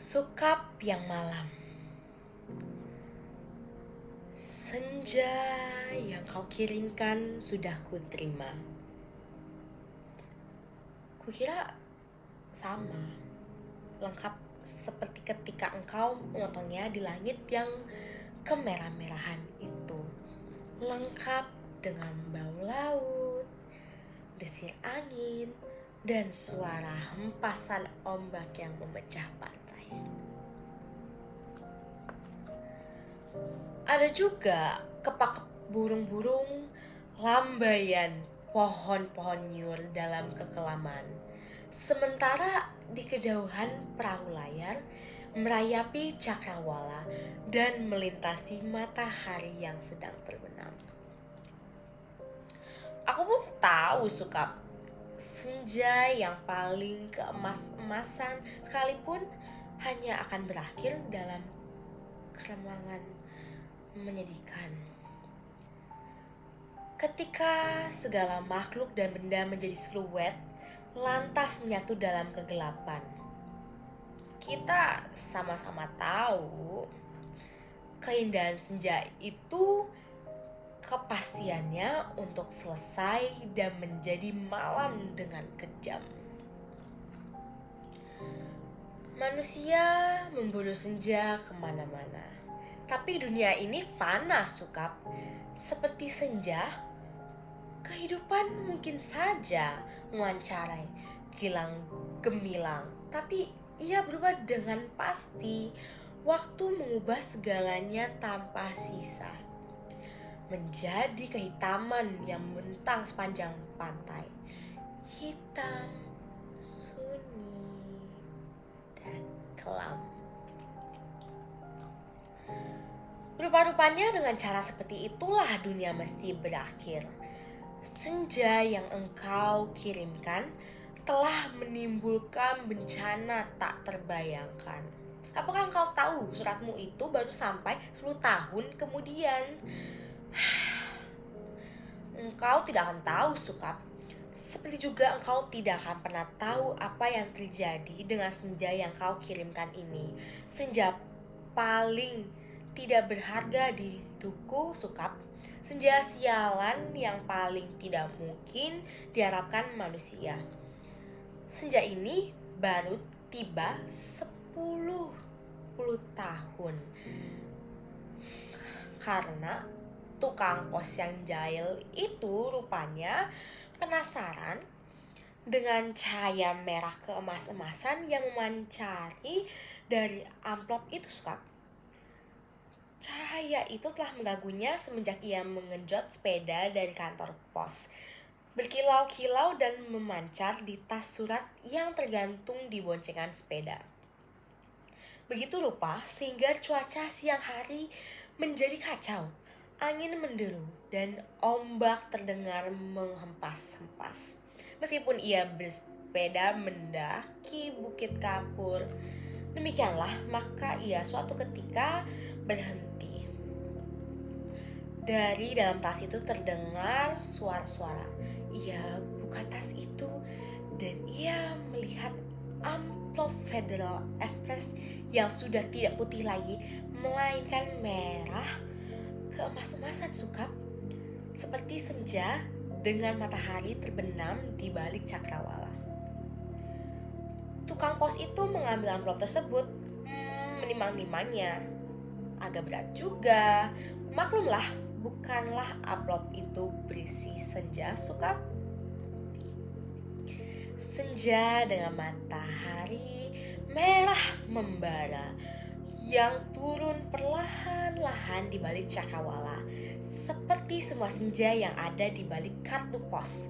Sukap yang malam, senja yang kau kirimkan sudah kuterima. Kukira sama, lengkap seperti ketika engkau memotongnya di langit yang kemerah-merahan itu. Lengkap dengan bau laut, desir angin, dan suara hempasan ombak yang memecah pantai. Ada juga kepak burung-burung, lambaian pohon-pohon nyur dalam kekelaman. Sementara di kejauhan perahu layar merayapi cakrawala dan melintasi matahari yang sedang terbenam. Aku pun tahu suka senja yang paling keemas-emasan sekalipun hanya akan berakhir dalam keremangan menyedihkan. Ketika segala makhluk dan benda menjadi siluet, lantas menyatu dalam kegelapan. Kita sama-sama tahu keindahan senja itu kepastiannya untuk selesai dan menjadi malam dengan kejam. Manusia memburu senja kemana-mana, tapi dunia ini fana sukap. Seperti senja, kehidupan mungkin saja mewancarai, gilang gemilang, tapi ia berubah dengan pasti. Waktu mengubah segalanya tanpa sisa, menjadi kehitaman yang membentang sepanjang pantai. Hitam, sunyi, dan kelam. Rupa-rupanya dengan cara seperti itulah dunia mesti berakhir. Senja yang engkau kirimkan telah menimbulkan bencana tak terbayangkan. Apakah engkau tahu suratmu itu baru sampai 10 tahun kemudian? Engkau tidak akan tahu sukap. Seperti juga engkau tidak akan pernah tahu apa yang terjadi dengan senja yang kau kirimkan ini. Senja paling tidak berharga di hidupku sukap. Senja sialan yang paling tidak mungkin diharapkan manusia. Senja ini baru tiba 10 tahun. Karena tukang pos yang jahil itu rupanya penasaran dengan cahaya merah keemas-emasan yang memancari dari amplop itu sukap. Cahaya itu telah mengganggunya semenjak ia mengenjot sepeda dari kantor pos, berkilau-kilau dan memancar di tas surat yang tergantung di boncengan sepeda. Begitu rupa sehingga cuaca siang hari menjadi kacau. Angin menderu dan ombak terdengar menghempas-hempas. Meskipun ia bersepeda mendaki Bukit Kapur, demikianlah maka ia suatu ketika berhenti. Dari dalam tas itu terdengar suara-suara. Ia buka tas itu dan ia melihat amplop Federal Express yang sudah tidak putih lagi, melainkan merah keemas-emasan sukap, seperti senja dengan matahari terbenam di balik cakrawala. Tukang pos itu mengambil amplop tersebut, menimang-nimangnya. Agak berat juga, maklumlah, bukanlah amplop itu berisi senja sukap. Senja dengan matahari merah membara yang turun perlahan-lahan di balik cakrawala, seperti semua senja yang ada di balik kartu pos.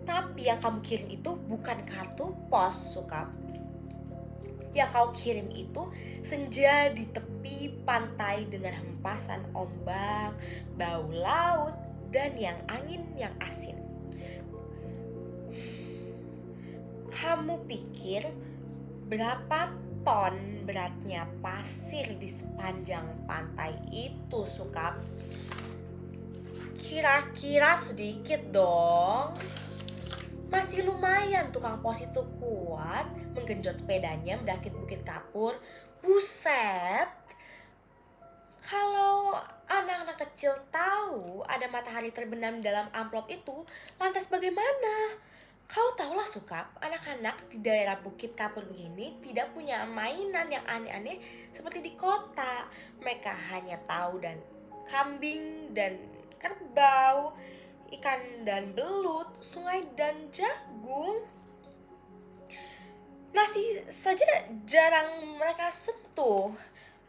Tapi yang kamu kirim itu bukan kartu pos sukap. Yang kau kirim itu senja di tepi pantai dengan hempasan ombak, bau laut, dan yang angin yang asin. Kamu pikir berapa ton beratnya pasir di sepanjang pantai itu sukap? Kira-kira sedikit dong. Masih lumayan tukang pos itu kuat menggenjot sepedanya mendaki Bukit Kapur. Buset, kalau anak-anak kecil tahu ada matahari terbenam dalam amplop itu, lantas bagaimana? Kau tahulah Sukap, anak-anak di daerah Bukit Kapur begini tidak punya mainan yang aneh-aneh seperti di kota. Mereka hanya tahu dan kambing dan kerbau, ikan dan belut, sungai dan jagung. Nasi saja jarang mereka sentuh.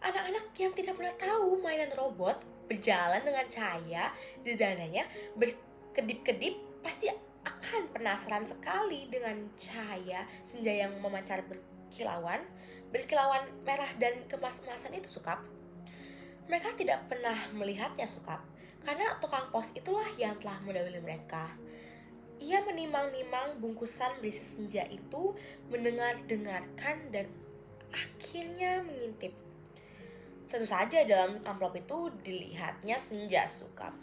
Anak-anak yang tidak pernah tahu mainan robot berjalan dengan cahaya di dadanya berkedip-kedip pasti akan penasaran sekali dengan cahaya senja yang memancar berkilauan merah dan kemas-emasan itu Sukap. Mereka tidak pernah melihatnya Sukap, karena tukang pos itulah yang telah mendahului mereka. Ia menimang-nimang bungkusan berisi senja itu, mendengar-dengarkan dan akhirnya mengintip. Tentu saja dalam amplop itu dilihatnya senja Sukap.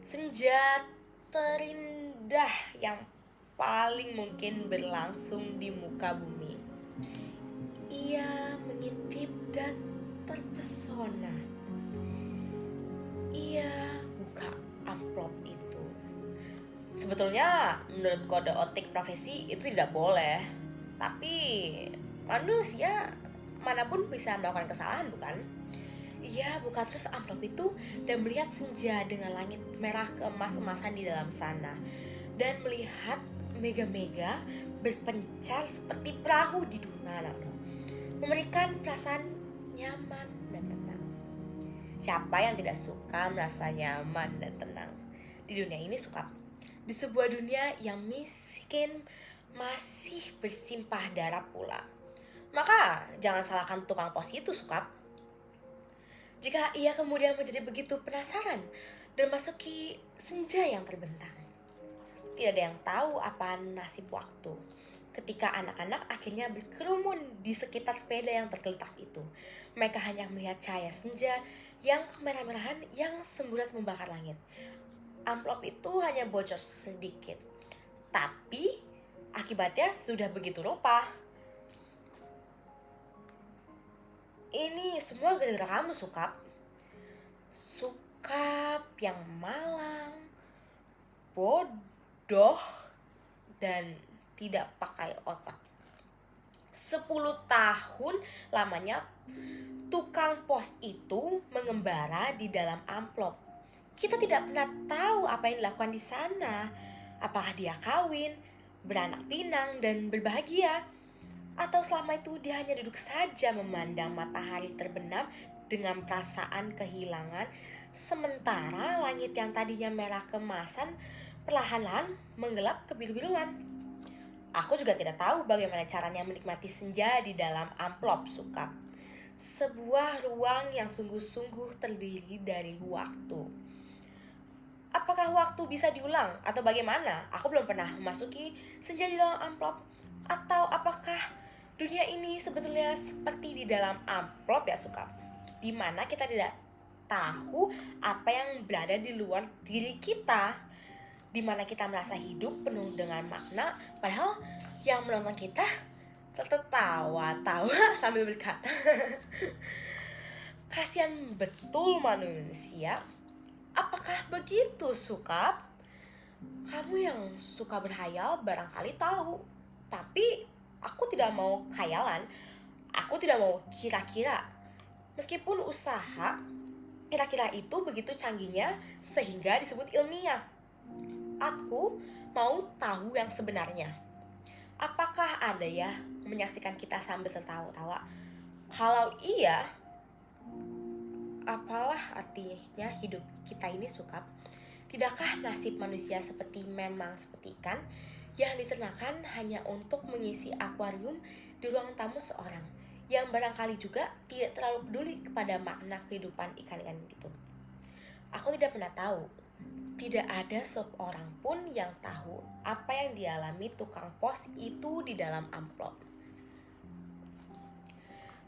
Senja terindah yang paling mungkin berlangsung di muka bumi. Ia mengintip dan terpesona. Ia buka amplop itu. Sebetulnya menurut kode etik profesi itu tidak boleh. Tapi manusia manapun bisa melakukan kesalahan, bukan? Ia buka terus amplop itu dan melihat senja dengan langit merah keemas-emasan di dalam sana. Dan melihat mega-mega berpencar seperti perahu di dunia, memberikan perasaan nyaman dan tenang. Siapa yang tidak suka merasa nyaman dan tenang di dunia ini Sukap? Di sebuah dunia yang miskin masih bersimpah darah pula. Maka jangan salahkan tukang pos itu Sukap. Jika ia kemudian menjadi begitu penasaran dan masuki senja yang terbentang. Tidak ada yang tahu apa nasib waktu ketika anak-anak akhirnya berkerumun di sekitar sepeda yang tergeletak itu. Mereka hanya melihat cahaya senja yang kemerah-merahan yang semburat membakar langit. Amplop itu hanya bocor sedikit, tapi akibatnya sudah begitu rupa. Ini semua gara-gara kamu Sukap. Sukap yang malang, bodoh, dan tidak pakai otak. 10 tahun lamanya tukang pos itu mengembara di dalam amplop. Kita tidak pernah tahu apa yang dilakukan di sana. Apakah dia kawin, beranak pinang, dan berbahagia? Atau selama itu dia hanya duduk saja memandang matahari terbenam dengan perasaan kehilangan, sementara langit yang tadinya merah kemasan perlahan-lahan menggelap kebiru-biruan. Aku juga tidak tahu bagaimana caranya menikmati senja di dalam amplop Sukap. Sebuah ruang yang sungguh-sungguh terdiri dari waktu. Apakah waktu bisa diulang atau bagaimana? Aku belum pernah memasuki senja di dalam amplop. Atau apakah dunia ini sebetulnya seperti di dalam amplop ya Sukap, di mana kita tidak tahu apa yang berada di luar diri kita, di mana kita merasa hidup penuh dengan makna, padahal yang menonton kita tertawa-tawa sambil berkata, kasihan betul manusia. Apakah begitu Sukap? Kamu yang suka berhayal barangkali tahu, tapi aku tidak mau khayalan, aku tidak mau kira-kira. Meskipun usaha, kira-kira itu begitu canggihnya sehingga disebut ilmiah. Aku mau tahu yang sebenarnya. Apakah ada ya menyaksikan kita sambil tertawa-tawa? Kalau iya, apalah artinya hidup kita ini Sukap? Tidakkah nasib manusia memang seperti ikan yang diternakan hanya untuk mengisi akuarium di ruang tamu seorang, yang barangkali juga tidak terlalu peduli kepada makna kehidupan ikan-ikan itu? Aku tidak pernah tahu. Tidak ada seorang pun yang tahu apa yang dialami tukang pos itu di dalam amplop.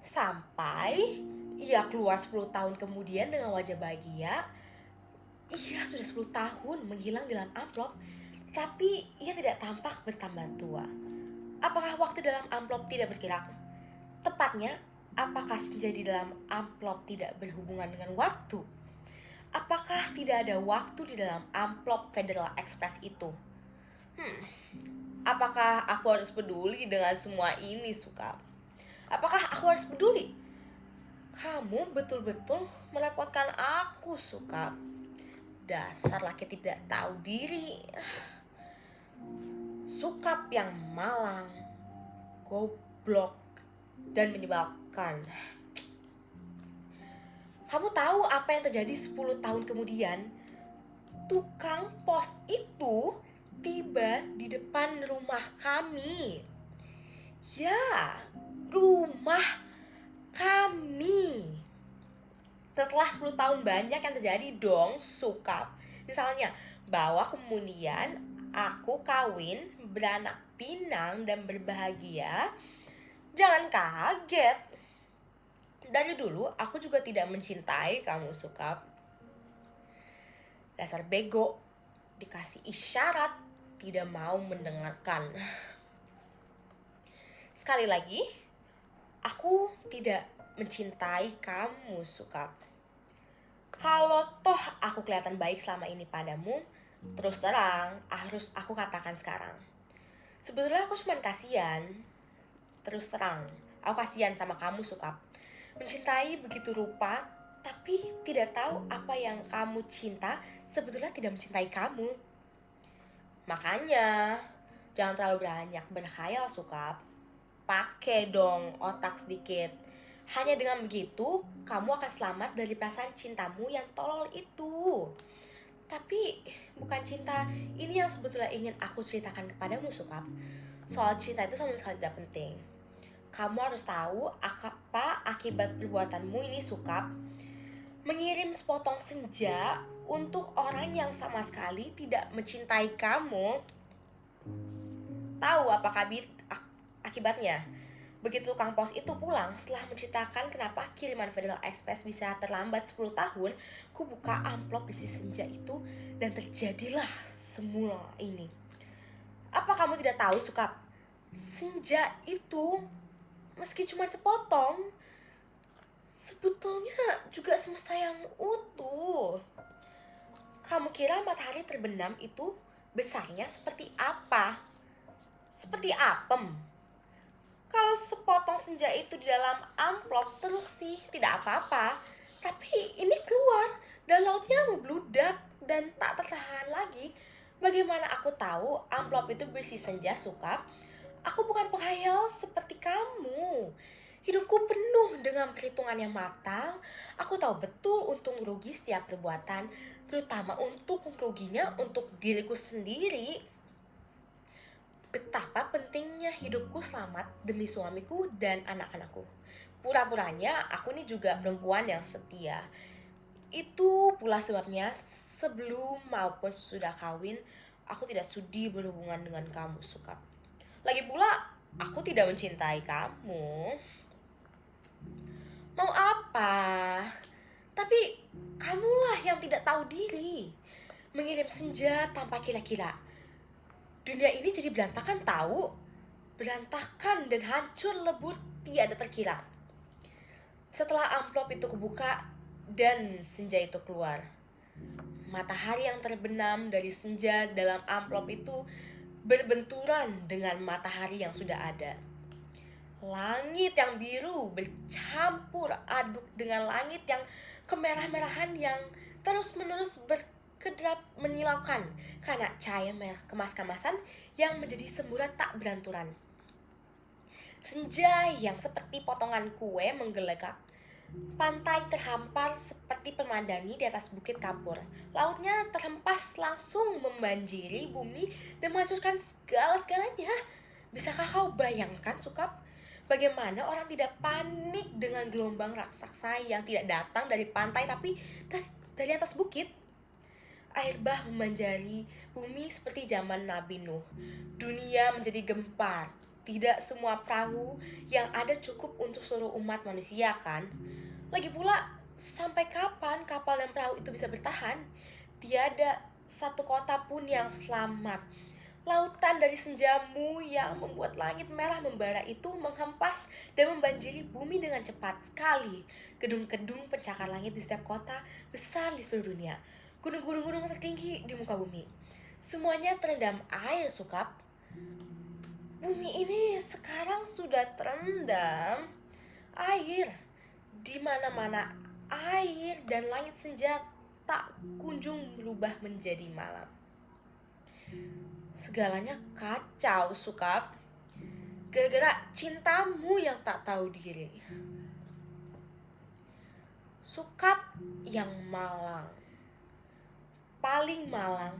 Sampai ia keluar 10 tahun kemudian dengan wajah bahagia. Ia sudah 10 tahun menghilang dalam amplop, tapi ia tidak tampak bertambah tua. Apakah waktu dalam amplop tidak bergerak? Tepatnya, Apakah senja di dalam amplop tidak berhubungan dengan waktu? Apakah tidak ada waktu di dalam amplop Federal Express itu? Apakah aku harus peduli dengan semua ini, Suka? Apakah aku harus peduli? Kamu betul-betul merepotkan aku, Suka. Dasar laki tidak tahu diri. Sukap yang malang, goblok, dan menyebalkan. Kamu tahu apa yang terjadi 10 tahun kemudian? Tukang pos itu tiba di depan rumah kami. Ya, rumah kami. Setelah 10 tahun banyak yang terjadi dong, Sukap. Misalnya, bahwa kemudian aku kawin, beranak pinang, dan berbahagia. Jangan kaget. Dari dulu aku juga tidak mencintai kamu, Sukap. Dasar bego, dikasih isyarat, tidak mau mendengarkan. Sekali lagi, aku tidak mencintai kamu, Sukap. Kalau toh aku kelihatan baik selama ini padamu, terus terang harus aku katakan sekarang. Sebetulnya aku cuma kasihan. Terus terang, aku kasihan sama kamu, Sukap. Mencintai begitu rupa, tapi tidak tahu apa yang kamu cinta sebetulnya tidak mencintai kamu. Makanya, jangan terlalu banyak berkhayal, Sukap. Pakai dong otak sedikit. Hanya dengan begitu, kamu akan selamat dari perasaan cintamu yang tolol itu. Tapi, bukan cinta ini yang sebetulnya ingin aku ceritakan kepadamu, Sukap. Soal cinta itu sama sekali tidak penting. Kamu harus tahu apa akibat perbuatanmu ini, Sukap. Mengirim sepotong senja untuk orang yang sama sekali tidak mencintai kamu. Tahu apa akibatnya? Begitu tukang pos itu pulang, setelah menceritakan kenapa kiriman Federal Express bisa terlambat 10 tahun, ku buka amplop berisi senja itu dan terjadilah semua ini. Apa kamu tidak tahu, Sukap? Senja itu, meski cuma sepotong, sebetulnya juga semesta yang utuh. Kamu kira matahari terbenam itu besarnya seperti apa? Seperti apem. Kalau sepotong senja itu di dalam amplop terus sih tidak apa-apa. Tapi ini keluar dan lautnya membludak dan tak tertahan lagi. Bagaimana aku tahu amplop itu berisi senja, Sukap? Aku bukan penghayal seperti kamu. Hidupku penuh dengan perhitungan yang matang. Aku tahu betul untung rugi setiap perbuatan, terutama untuk ruginya untuk diriku sendiri. Betapa pentingnya hidupku selamat demi suamiku dan anak-anakku. Pura-puranya aku ini juga perempuan yang setia. Itu pula sebabnya sebelum maupun sudah kawin, aku tidak sudi berhubungan dengan kamu, Sukap. Lagi pula, aku tidak mencintai kamu. Mau apa? Tapi kamulah yang tidak tahu diri. Mengirim senja tanpa kira-kira. Dunia ini jadi berantakan tahu. Berantakan dan hancur lebur tiada terkira. Setelah amplop itu kubuka dan senja itu keluar. Matahari yang terbenam dari senja dalam amplop itu berbenturan dengan matahari yang sudah ada. Langit yang biru bercampur aduk dengan langit yang kemerah-merahan yang terus-menerus berkedap menyilaukan karena cahaya merah kemas-kemasan yang menjadi semburan tak beranturan. Senja yang seperti potongan kue menggelegak. Pantai terhampar seperti permadani di atas bukit kapur. Lautnya terhempas langsung membanjiri bumi dan menghancurkan segala-segalanya. Bisakah kau bayangkan, Sukap? Bagaimana orang tidak panik dengan gelombang raksasa yang tidak datang dari pantai tapi dari atas bukit? Air bah membanjiri bumi seperti zaman Nabi Nuh. Dunia menjadi gempar. Tidak semua perahu yang ada cukup untuk seluruh umat manusia, kan? Lagi pula, sampai kapan kapal dan perahu itu bisa bertahan? Tiada satu kota pun yang selamat. Lautan dari senjamu yang membuat langit merah membara itu menghempas dan membanjiri bumi dengan cepat sekali. Gedung-gedung pencakar langit di setiap kota besar di seluruh dunia. Gunung-gunung tertinggi di muka bumi. Semuanya terendam air, Sukap. Bumi ini sekarang sudah terendam air. Di mana-mana air dan langit senja tak kunjung berubah menjadi malam. Segalanya kacau, Sukap. Gara-gara cintamu yang tak tahu diri. Sukap yang malang, paling malang,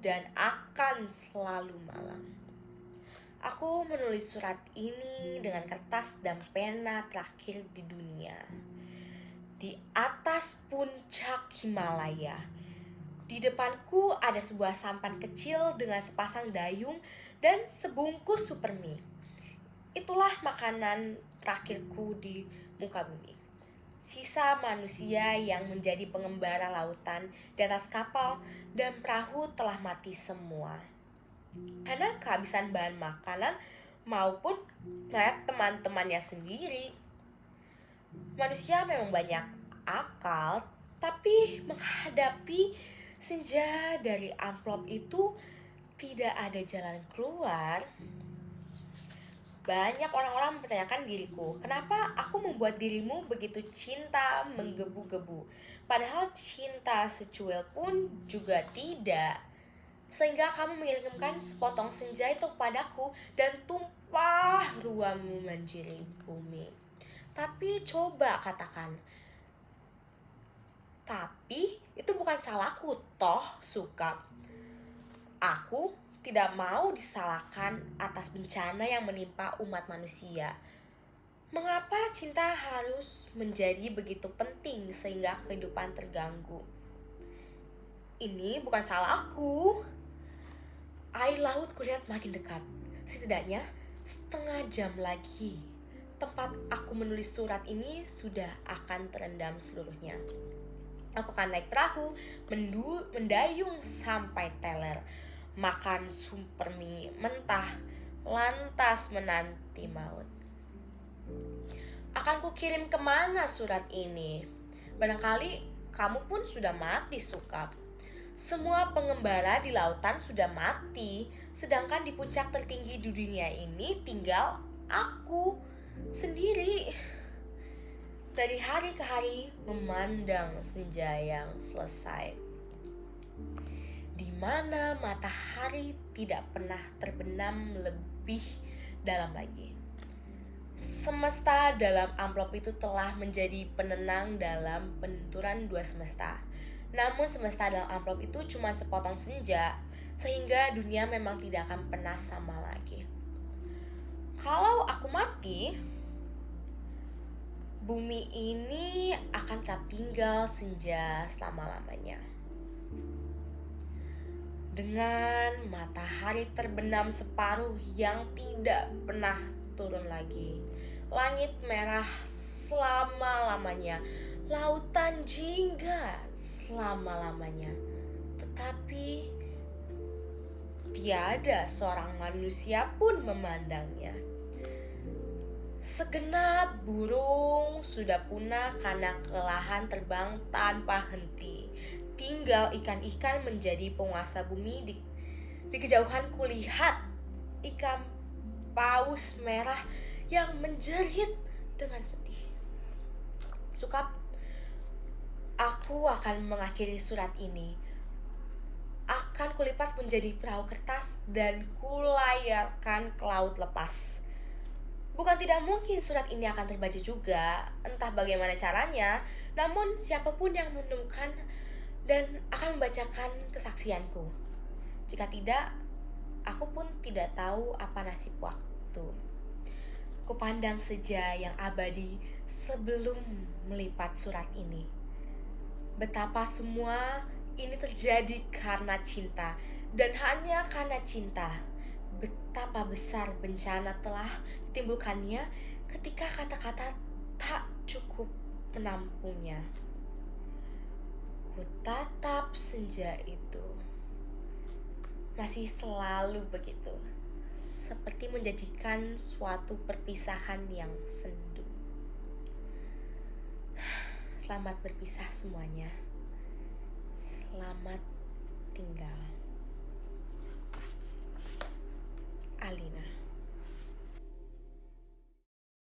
dan akan selalu malang. Aku menulis surat ini dengan kertas dan pena terakhir di dunia. Di atas puncak Himalaya. Di depanku ada sebuah sampan kecil dengan sepasang dayung dan sebungkus super mie. Itulah makanan terakhirku di muka bumi. Sisa manusia yang menjadi pengembara lautan di atas kapal dan perahu telah mati semua. Karena kehabisan bahan makanan maupun teman-temannya sendiri. Manusia memang banyak akal, tapi menghadapi senja dari amplop itu tidak ada jalan keluar. Banyak orang-orang mempertanyakan diriku, kenapa aku membuat dirimu begitu cinta menggebu-gebu, padahal cinta secuil pun juga tidak. Sehingga kamu mengirimkan sepotong senja itu padaku dan tumpah ruamu menjadi bumi. Tapi coba katakan, tapi itu bukan salahku toh, Sukap. Aku tidak mau disalahkan atas bencana yang menimpa umat manusia. Mengapa cinta harus menjadi begitu penting sehingga kehidupan terganggu? Ini bukan salah aku. Air laut kulihat makin dekat. Setidaknya setengah jam lagi tempat aku menulis surat ini sudah akan terendam seluruhnya. Aku akan naik perahu, mendayung sampai teler, makan super mie mentah, lantas menanti maut. Akan kukirim kemana surat ini? Barangkali kamu pun sudah mati, Sukap. Semua pengembara di lautan sudah mati, sedangkan di puncak tertinggi di dunia ini tinggal aku sendiri. Dari hari ke hari memandang senja yang selesai, di mana matahari tidak pernah terbenam lebih dalam lagi. Semesta dalam amplop itu telah menjadi penenang dalam benturan dua semesta. Namun semesta dalam amplop itu cuma sepotong senja, sehingga dunia memang tidak akan pernah sama lagi. Kalau aku mati, bumi ini akan tetap tinggal senja selama-lamanya. Dengan matahari terbenam separuh yang tidak pernah turun lagi. Langit merah selama-lamanya. Lautan jingga selama-lamanya. Tetapi tiada seorang manusia pun memandangnya. Segenap burung sudah punah karena kelelahan terbang tanpa henti. Tinggal ikan-ikan menjadi penguasa bumi. Di kejauhan kulihat ikan paus merah yang menjerit dengan sedih. Sukap, aku akan mengakhiri surat ini. Akan kulipat menjadi perahu kertas dan kulayarkan ke laut lepas. Bukan tidak mungkin surat ini akan terbaca juga, entah bagaimana caranya, namun siapapun yang menemukan dan akan membacakan kesaksianku. Jika tidak, aku pun tidak tahu apa nasib waktu. Kupandang senja yang abadi sebelum melipat surat ini. Betapa semua ini terjadi karena cinta, dan hanya karena cinta. Betapa besar bencana telah ditimbulkannya ketika kata-kata tak cukup menampungnya. Ku tatap senja itu. masih selalu begitu, seperti menjanjikan suatu perpisahan yang sendu. Selamat berpisah semuanya. Selamat tinggal. Alina.